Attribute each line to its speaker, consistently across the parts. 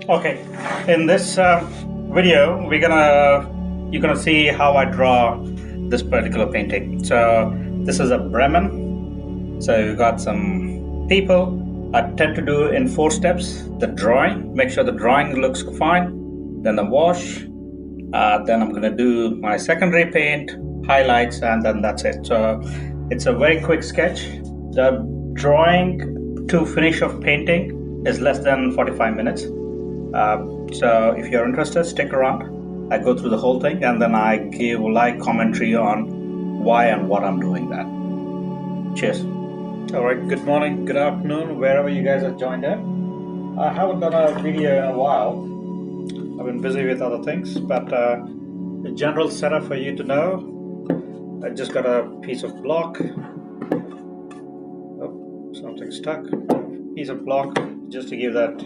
Speaker 1: Okay, in this video, you're gonna see how I draw this particular painting. So this is a Bremen. So you got some people. I tend to do in 4 steps. The drawing, make sure the drawing looks fine. Then the wash. Then I'm gonna do my secondary paint, highlights, and then that's it. So it's a very quick sketch. The drawing to finish of painting is less than 45 minutes. So if you're interested, stick around. I go through the whole thing and then I give light commentary on why and what I'm doing that. Cheers. All right, good morning, good afternoon, wherever you guys are joined in. I haven't done a video in a while. I've been busy with other things, but the general setup for you to know, I just got a piece of block. Oh, something stuck. Piece of block just to give that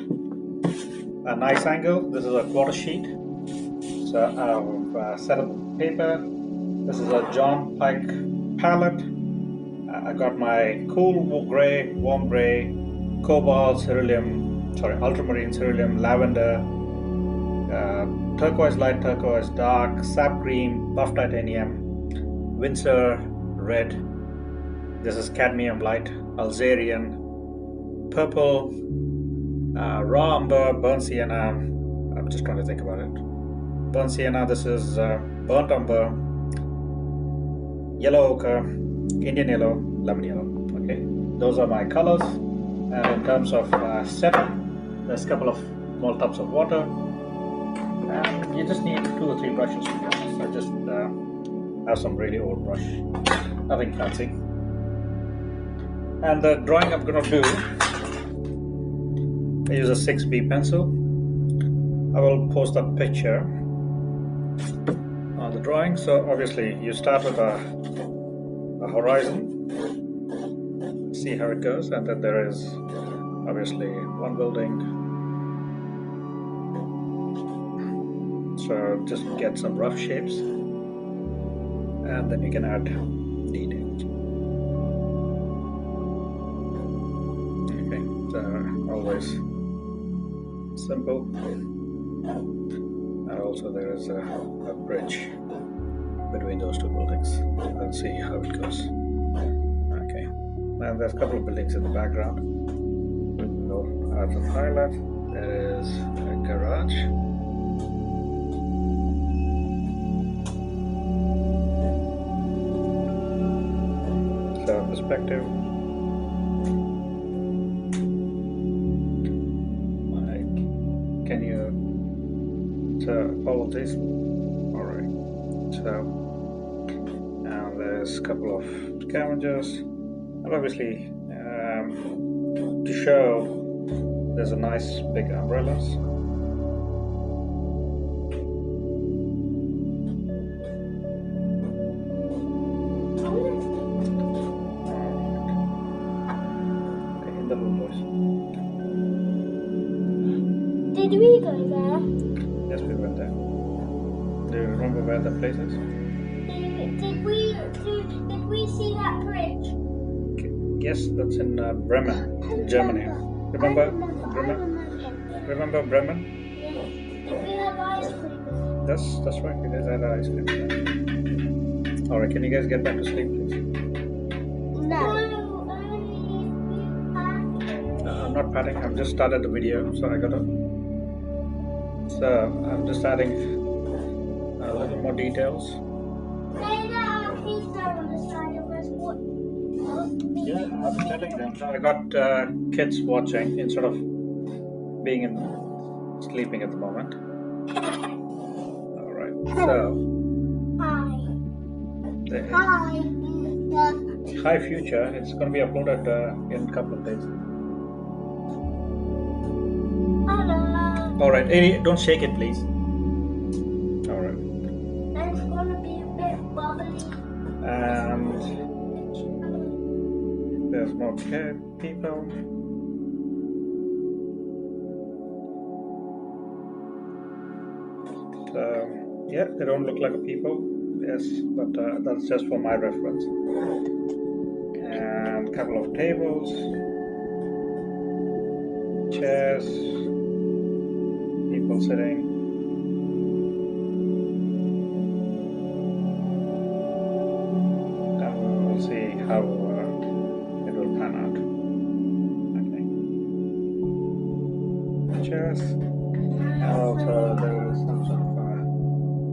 Speaker 1: a nice angle. This is a quarter sheet. So I've set up the paper. This is a John Pike palette. I got my cool gray, warm gray, cobalt, ultramarine, cerulean, lavender, turquoise, light turquoise, dark, sap green, buff titanium, Winsor red. This is cadmium light, Alzarian, purple, raw umber, burnt sienna. I'm just trying to think about it. Burnt sienna. This is burnt umber, yellow ochre, Indian yellow, lemon yellow. Okay, those are my colors. And in terms of setup, there's a couple of small tubs of water, and you just need 2 or 3 brushes. I just have some really old brush, nothing fancy. And the drawing I'm gonna do, I use a 6B pencil. I will post a picture on the drawing. So obviously you start with a horizon, see how it goes, and then there is obviously one building. So just get some rough shapes, and then you can add details. Okay, so always simple. And also there is a bridge between those 2 buildings. Let's see how it goes. Okay, and there's a couple of buildings in the background. We'll add some highlight. There is a garage. So perspective. Can you follow this? All right. So now there's a couple of scavengers, and obviously to show there's a nice big umbrellas. Okay, in the windows.
Speaker 2: Did we go there?
Speaker 1: Yes, we went there. Do you remember where the place is?
Speaker 2: Did we see that bridge?
Speaker 1: Yes, that's in Bremen, Germany. Remember Bremen? Remember Bremen?
Speaker 2: Yeah. Did we have ice cream?
Speaker 1: That's right. You guys had ice cream. All right. Can you guys get back to sleep, please?
Speaker 2: No.
Speaker 1: I'm not patting. I've just started the video, so I gotta. So I'm just adding a little more details. Yeah, I'm telling them. So I got kids watching instead of being sleeping at the moment. All right. So. Hi Future. It's going to be uploaded in a couple of days.
Speaker 2: Hello.
Speaker 1: All right. Hey, don't shake it, please. All right.
Speaker 2: It's going to be a bit bubbly.
Speaker 1: And there's more people. So yeah, they don't look like a people. Yes, but that's just for my reference. And a couple of tables, chairs, level setting. And we will see how it will pan out. Okay. Chairs. And also there is some sort of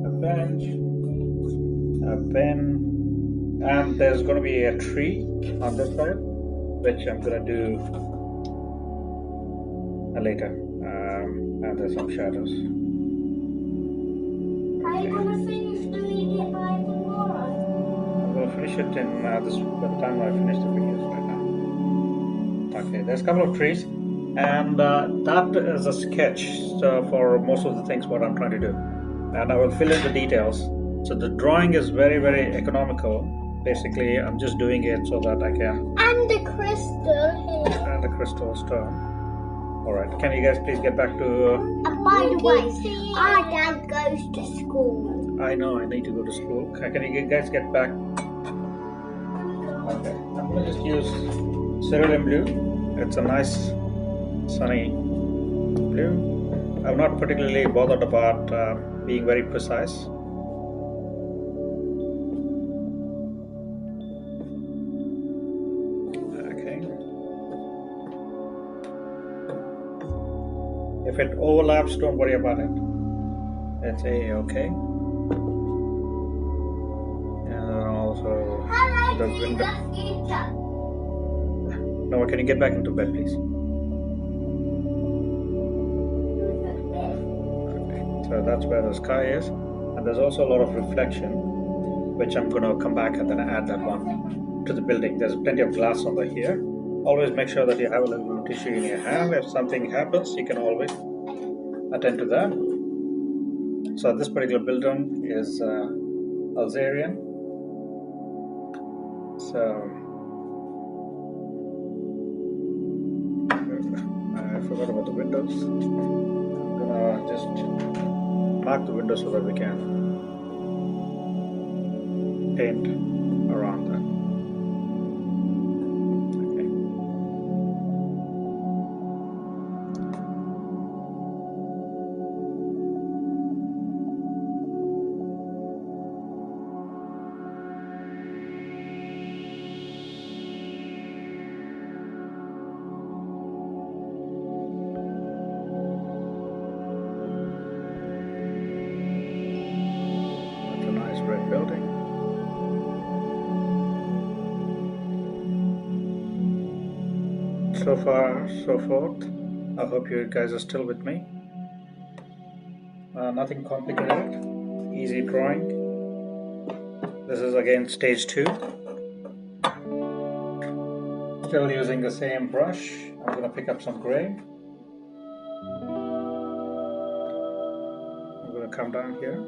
Speaker 1: a bench, a pen, and there's going to be a tree on this side, which I'm going to do later. And there's some shadows.
Speaker 2: Are you gonna finish doing it by tomorrow?
Speaker 1: I'm going to finish it in by the time I finish the videos right now. Okay, there's a couple of trees, and that is a sketch for most of the things what I'm trying to do, and I will fill in the details. So the drawing is very, very economical. Basically, I'm just doing it so that I can.
Speaker 2: And the crystal here.
Speaker 1: And the crystal stone. All right, can you guys please get back to?
Speaker 2: And by the way, our dad goes to school.
Speaker 1: I know I need to go to school. Can you guys get back? Okay, I'm gonna just use cerulean blue. It's a nice sunny blue. I'm not particularly bothered about being very precise. Okay. If it overlaps, don't worry about it. It's okay. And also the window. No, can you get back into bed, please? Okay. So that's where the sky is, and there's also a lot of reflection, which I'm going to come back and then add that one to the building. There's plenty of glass over here. Always make sure that you have a little tissue in your hand. If something happens, you can always attend to that. So this particular building is Alzarian. So I forgot about the windows. I'm gonna just mark the windows so that we can paint around that. Okay. That's a nice red building. So far, so forth. I hope you guys are still with me. Nothing complicated. Easy drawing. This is again stage 2. Still using the same brush. I'm going to pick up some gray. I'm going to come down here.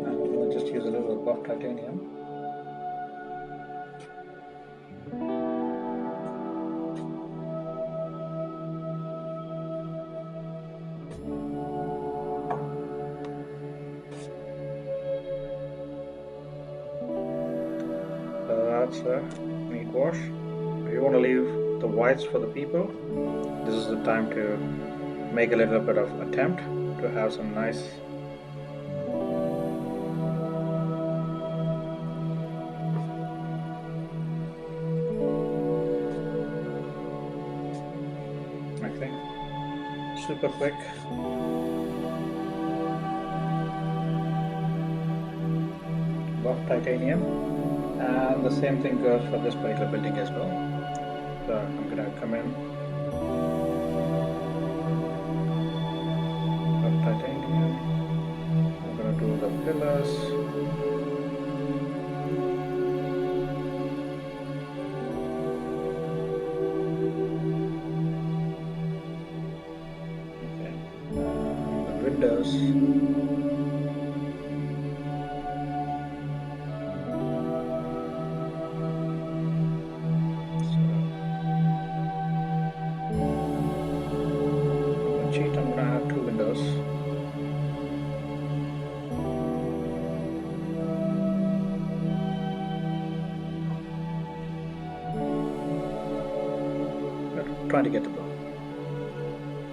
Speaker 1: I'm going to just use a little buff titanium. That's a neat wash. If you want to leave the whites for the people, this is the time to make a little bit of attempt to have some nice super quick. Buff titanium, and the same thing goes for this particular building as well. So I'm gonna come in, buff titanium. I'm gonna do the pillars. Windows. I'm gonna have 2 windows. trying to get the bone.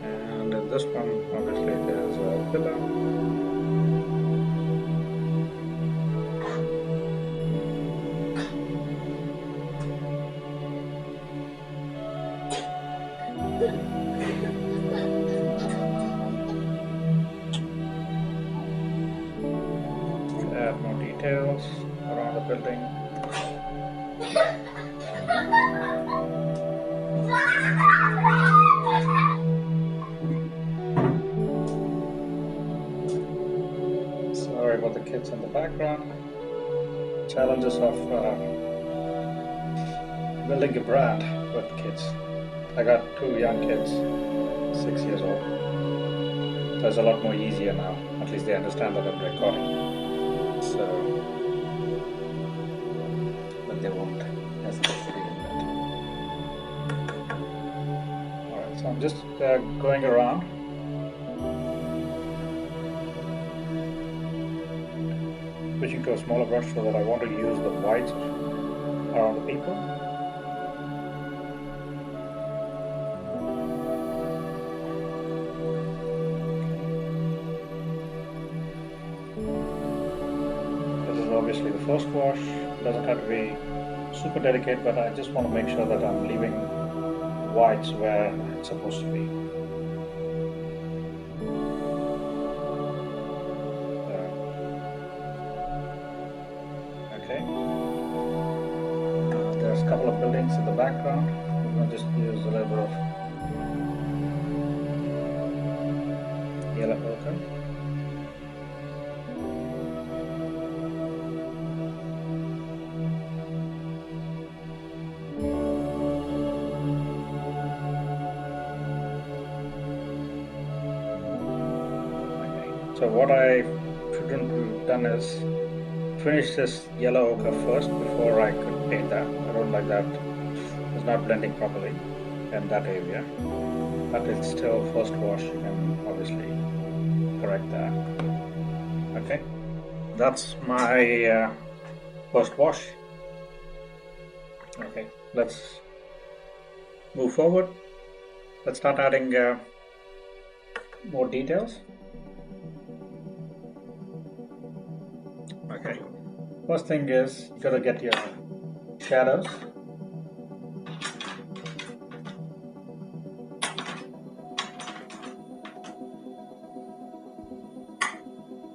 Speaker 1: And in this one, obviously, there's a pillar. Add more details around the building. Sorry about the kids in the background. Challenges of building a brand with kids. I got 2 young kids, 6 years old. So it's a lot more easier now. At least they understand that I'm recording. So, but they won't hesitate to do that. Alright, so I'm just going around. Switching to a smaller brush so that I want to use the whites around the people. This is obviously the first wash. It doesn't have to be super delicate, but I just want to make sure that I'm leaving whites where it's supposed to be. There's a couple of buildings in the background. I'm going to just use a little bit of yellow ochre. Okay. So what I shouldn't have done is finish this yellow ochre first before I could paint that. I don't like that. It's not blending properly in that area. But it's still first wash. You can obviously correct that. Okay. That's my first wash. Okay. Let's move forward. Let's start adding more details. Okay. First thing is you gotta get your shadows.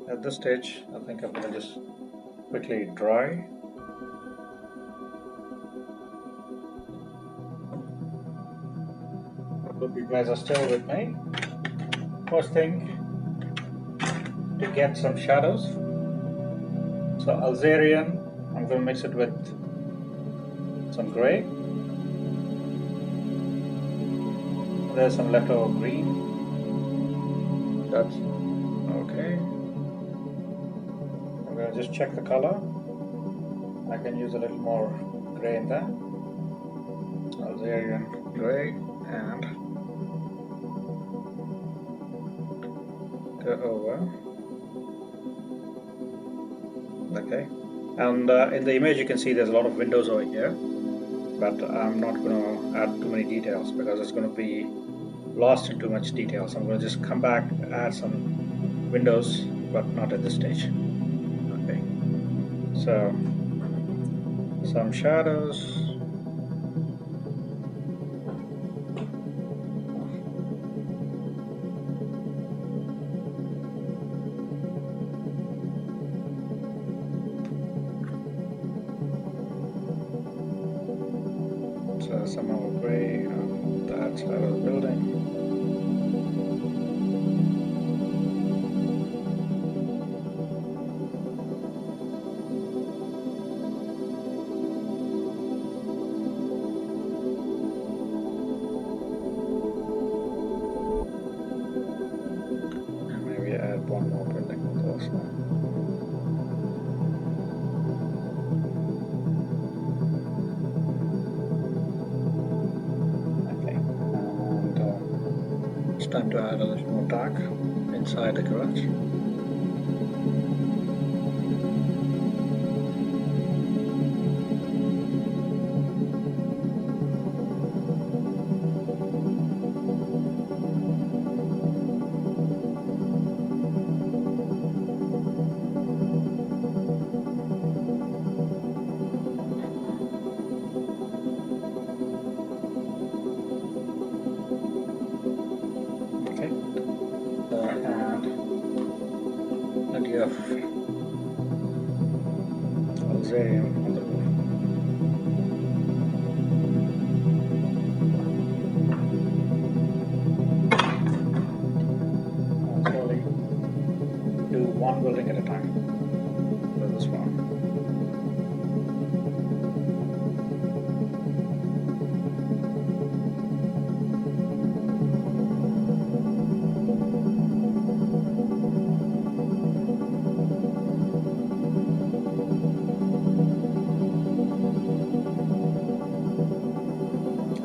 Speaker 1: At this stage, I think I'm gonna just quickly dry. Hope you guys are still with me. First thing, to get some shadows. So Alzarian, I'm going to mix it with some gray. There's some leftover green. That's okay. I'm going to just check the color. I can use a little more gray in that. Alzarian gray and go over. Okay, and in the image you can see there's a lot of windows over here, but I'm not going to add too many details because it's going to be lost in too much detail. So I'm going to just come back, add some windows, but not at this stage. Okay, so some shadows. Some more gray on that side of the building. And maybe add one more building with this one. Time to add a little more dark inside the garage. of Alzarium on the roof. I'll slowly do one building at a time. So this one.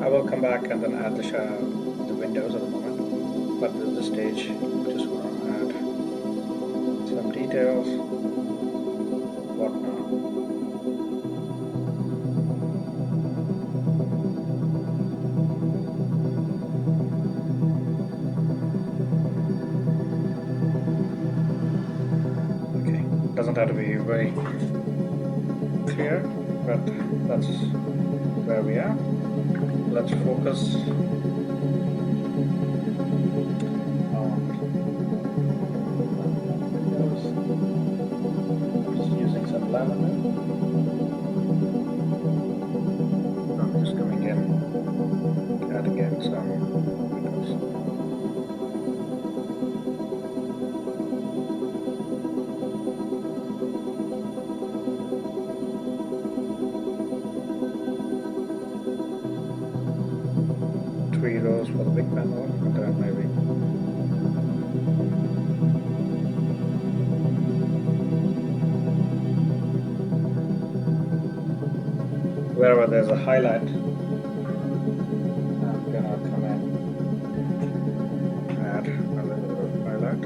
Speaker 1: I will come back and then add the windows at the moment, but at this stage, just want to add some details. What now? Okay, doesn't have to be very clear, but that's where we are. Let's focus on windows. I'm just using some laminate. I'm just coming in, adding in some windows. Three rows for the big panel, and then maybe wherever there's a highlight, I'm gonna come in, add a little bit of highlight.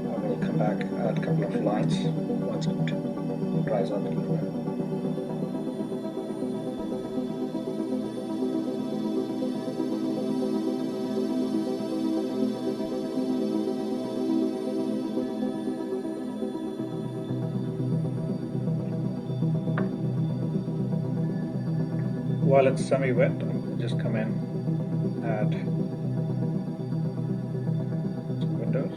Speaker 1: I will come back, add a couple of lines once it dries out a little bit. While it's semi-wet, I'll just come in, add some windows.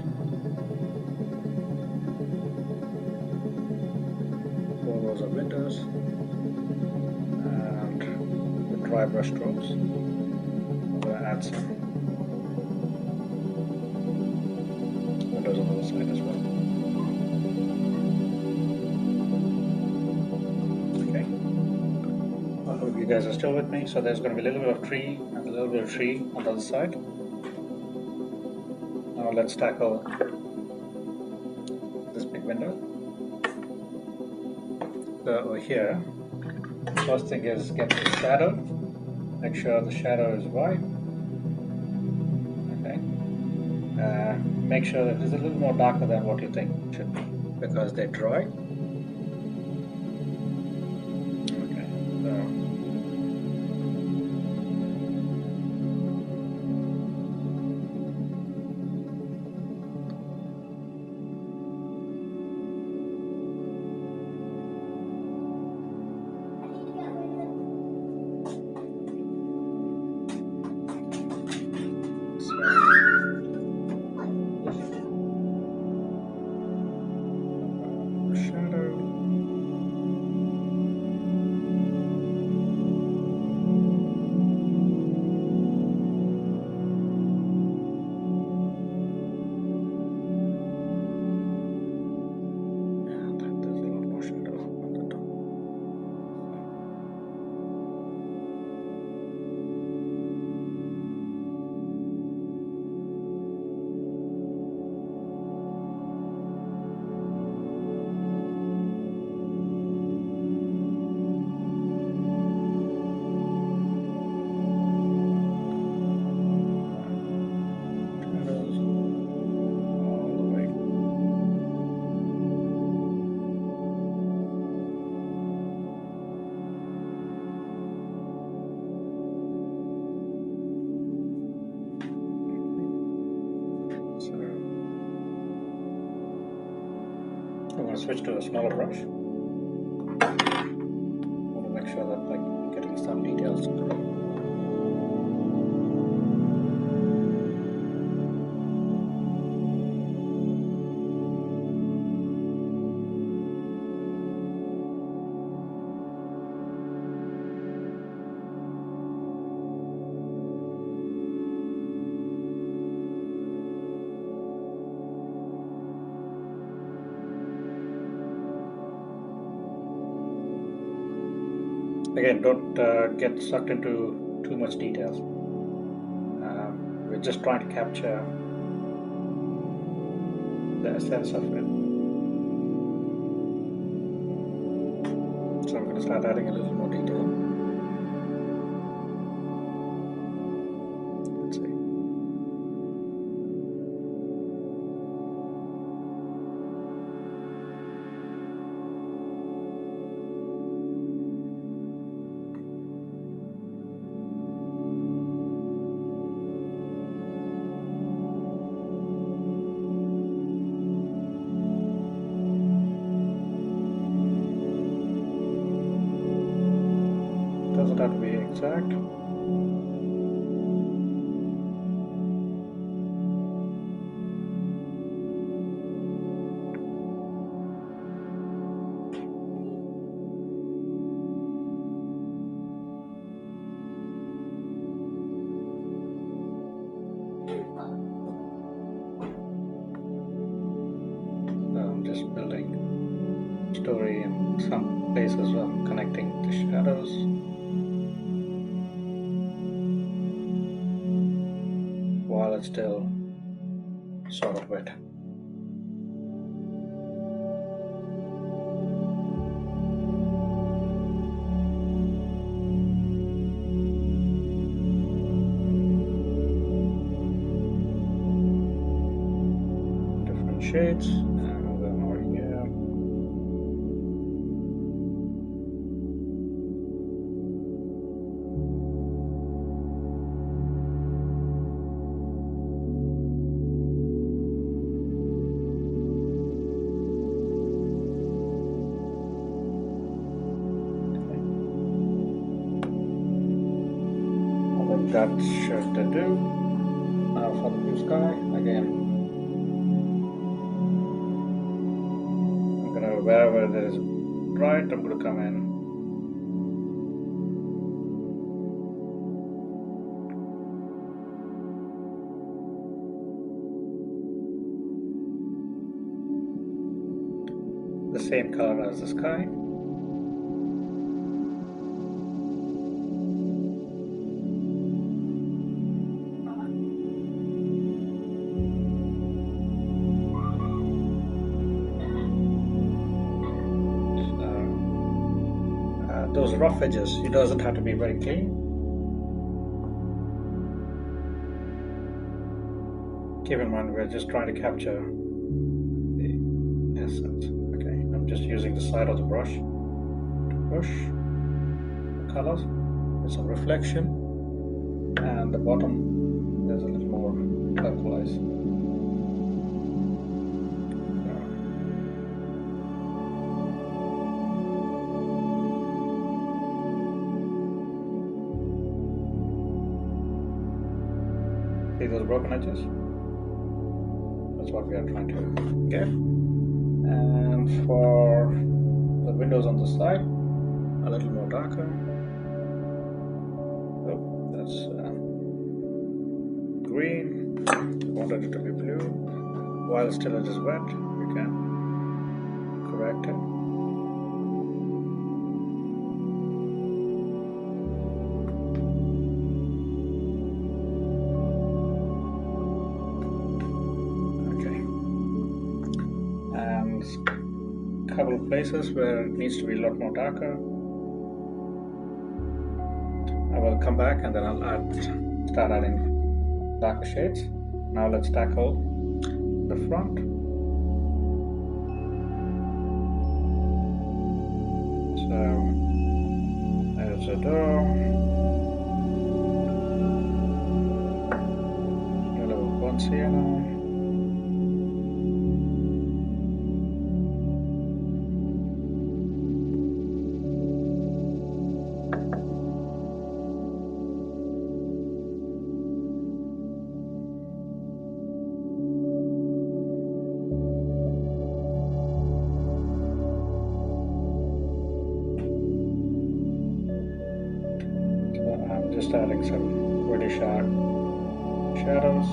Speaker 1: 4 rows of windows, and the dry brush strokes. I'm going to add some windows on the other side as well. Okay. I hope you guys are still with me. So there's going to be a little bit of tree and a little bit of tree on the other side. Now let's tackle this big window. So over here, first thing is get the shadow. Make sure the shadow is white. Okay. Make sure that it's a little more darker than what you think it should be, because they're dry. Okay. So shadow. And there's a lot more shadow on the top. Shadows all the way. So I'm going to switch to a smaller brush. I want to make sure that like you get a some details. Again, don't get sucked into too much details. We're just trying to capture the essence of it. So I'm going to start adding a little more detail. Let's see. Doesn't have to be exact. So I'm just building story in some places where I'm connecting the shadows. While it's still sort of wet. Different shades, and then over here. That should do. Now for the blue sky, again, I'm gonna, wherever there is bright, I'm gonna come in. The same color as the sky. Those rough edges, it doesn't have to be very clean. Keep in mind, we're just trying to capture the essence. Okay, I'm just using the side of the brush to push the colors with some reflection, and the bottom there's a little more turquoise. See those broken edges? That's what we are trying to get. And for the windows on the side, a little more darker. Oh, that's green. I wanted it to be blue. While still it is wet, we can correct it. Couple of places where it needs to be a lot more darker. I will come back and then I'll start adding darker shades. Now let's tackle the front. So there's a door. Yellow ones here now. adding some really sharp shadows.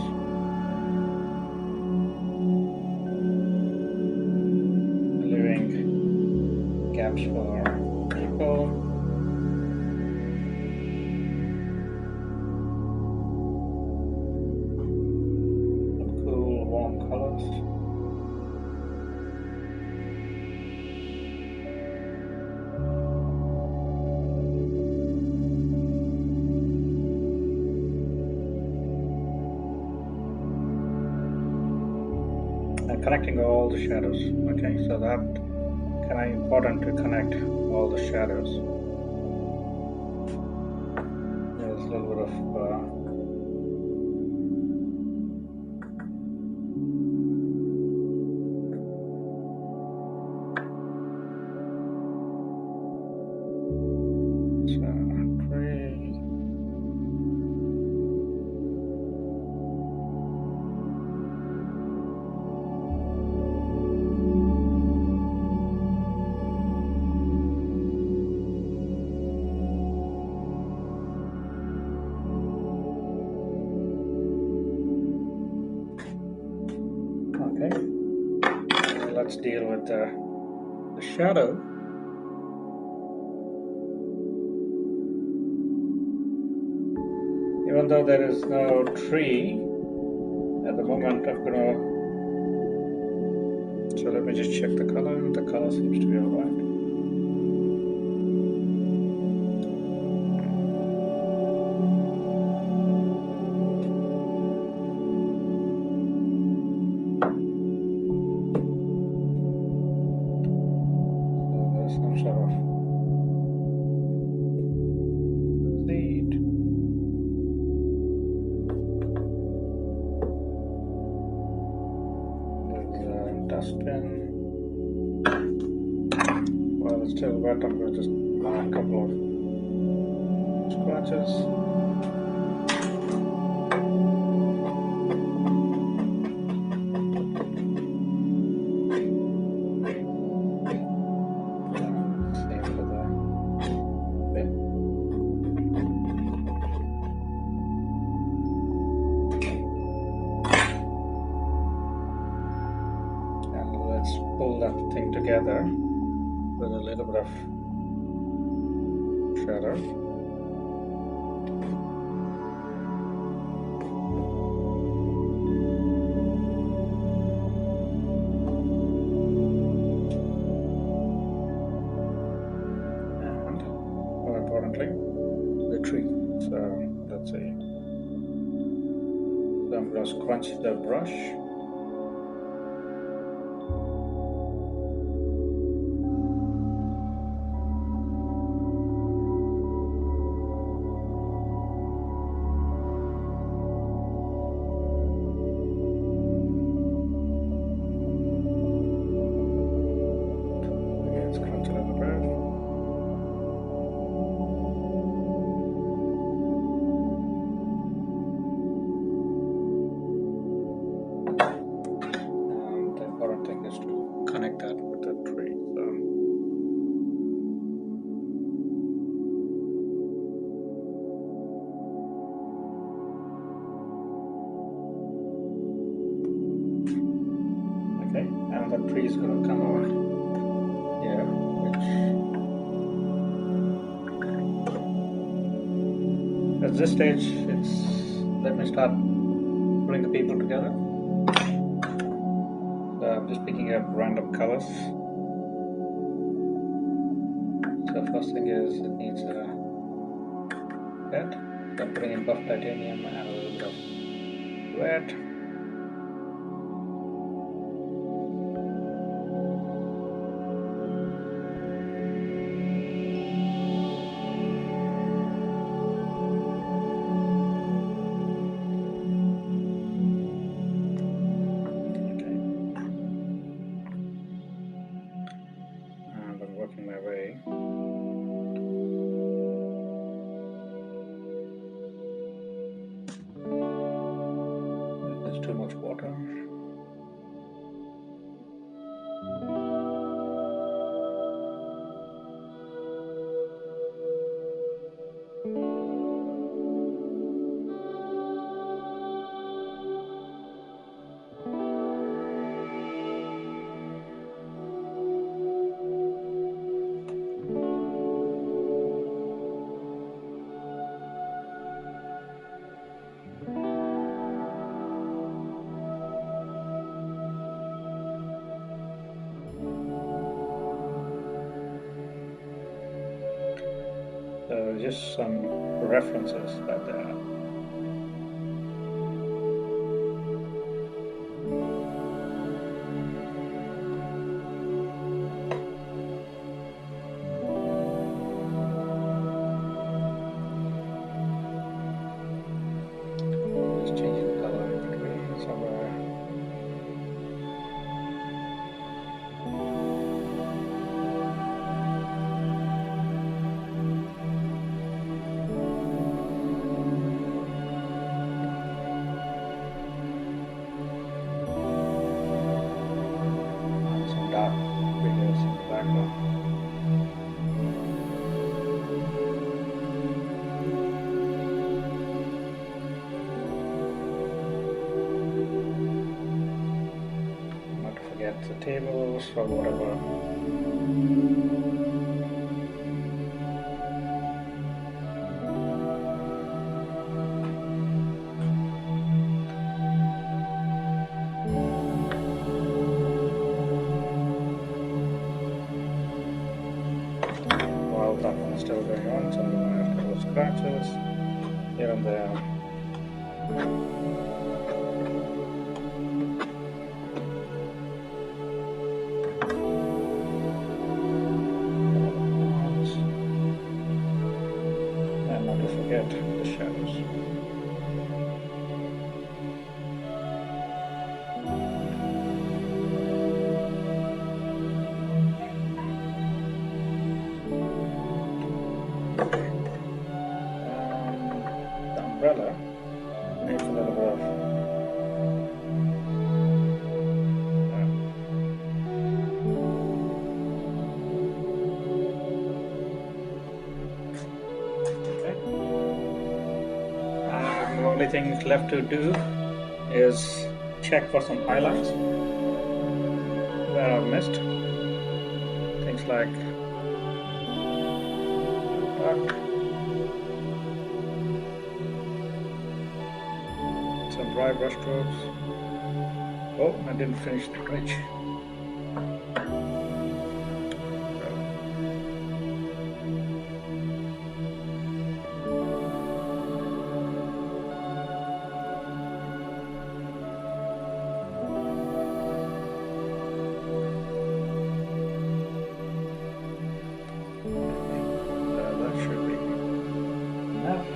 Speaker 1: Leaving gaps for people. Some cool warm colors. Connecting all the shadows. Okay, so that kind of important to connect all the shadows. There's a little bit of tree. Okay, let's deal with the shadow. Even though there is no tree at the moment, I'm gonna. So let me just check the color. The color seems to be alright. Some sort of seed. There's a dustbin. While it's still wet, I'm going to just mark a couple of scratches. Pull that thing together with a little bit of shadow. And more importantly, the tree. So let's see. So I'm going to scrunch the brush. Connect that with the tree. Okay, and the tree is going to come over here, which at this stage, let me start putting the people together. So I'm just picking up random colors. So first thing is it needs a red. So I'm putting in buff titanium and a little bit of red. Working my way. There's too much water. So just some references that there are. Just changing the color in between somewhere. Some dark figures in the background. Not to forget the tables or whatever. While that one is still going on, so I'm going to have a couple of scratches here and there. And not to forget the shadows. The umbrella needs a little bit of okay. And the only thing left to do is check for some highlights where I've missed. Things like dark, some dry brush strokes. Oh, I didn't finish the bridge. That should be enough.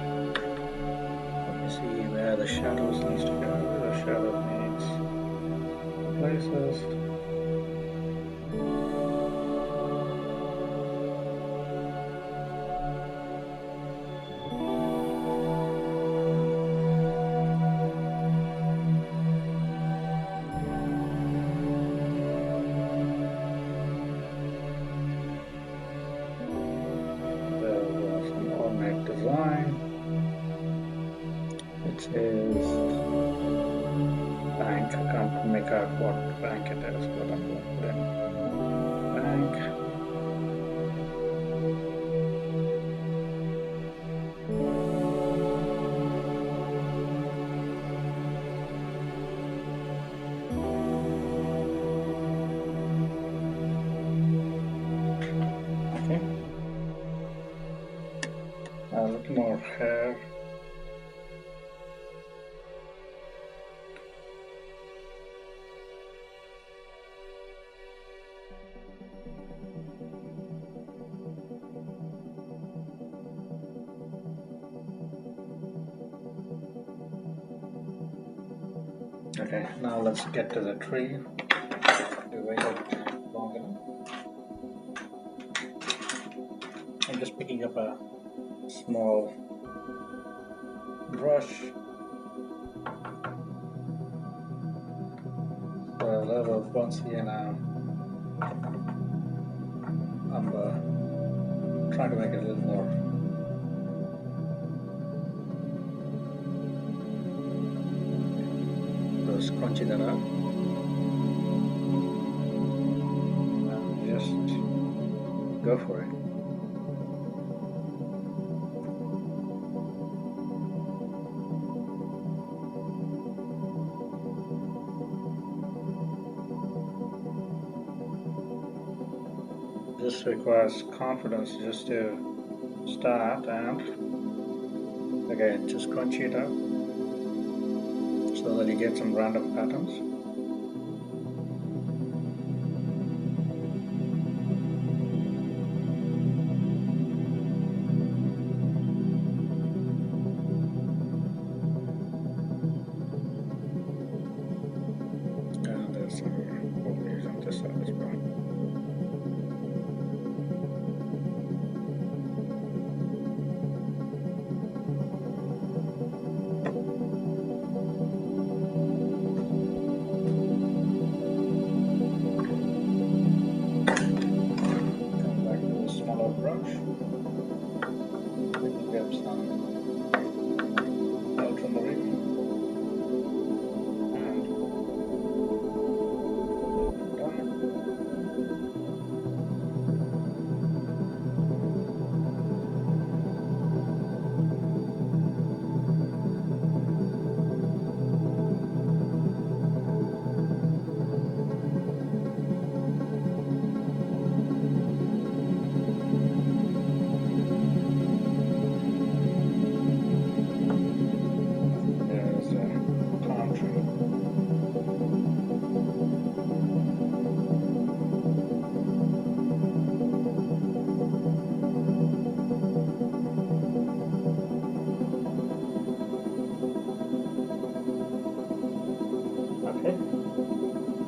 Speaker 1: Let me see where the shadows needs to go. The shadow needs places. Some automatic design, which is bank. I can't make out what bank it is, but I'm going to put in bank. Okay. A little more hair. Okay, now let's get to the tree. We waited long enough. I'm just picking up a small brush. So a little bouncy sienna umber. Trying to make it a little more scrunching that up. And just go for it. This requires confidence just to start and again just crunch it out so that you get some random patterns. And there's some overlays on this side as well. Come back to the smaller brush. Get some ultramarine and done. There's a palm tree. Okay.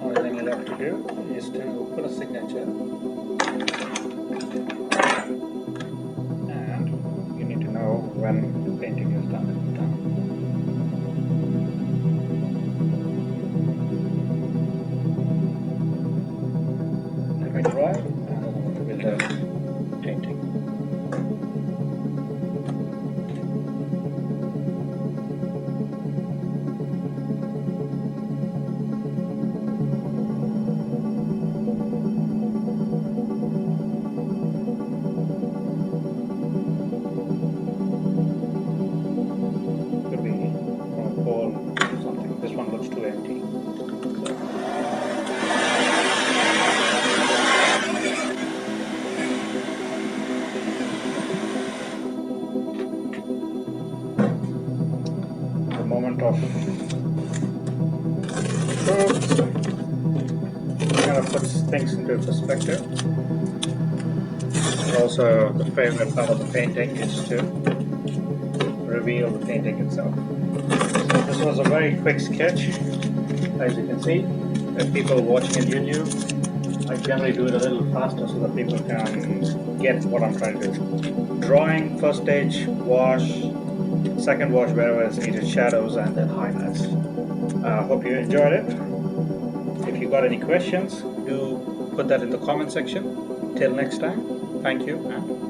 Speaker 1: Only thing you have to do is to put a signature, and you need to know when the painting is done. Let me dry, and then I'm going to build a painting. Could be from a pole or something. This one looks too empty. The moment of truth kind of puts things into perspective. And also, the favorite part of the painting is to reveal the painting itself. So this was a very quick sketch. As you can see, if people watching on YouTube, I generally do it a little faster so that people can get what I'm trying to do. Drawing, first stage, wash, second wash wherever it's needed, shadows, and then highlights. Hope you enjoyed it. If you got any questions, do put that in the comment section. Till next time, thank you and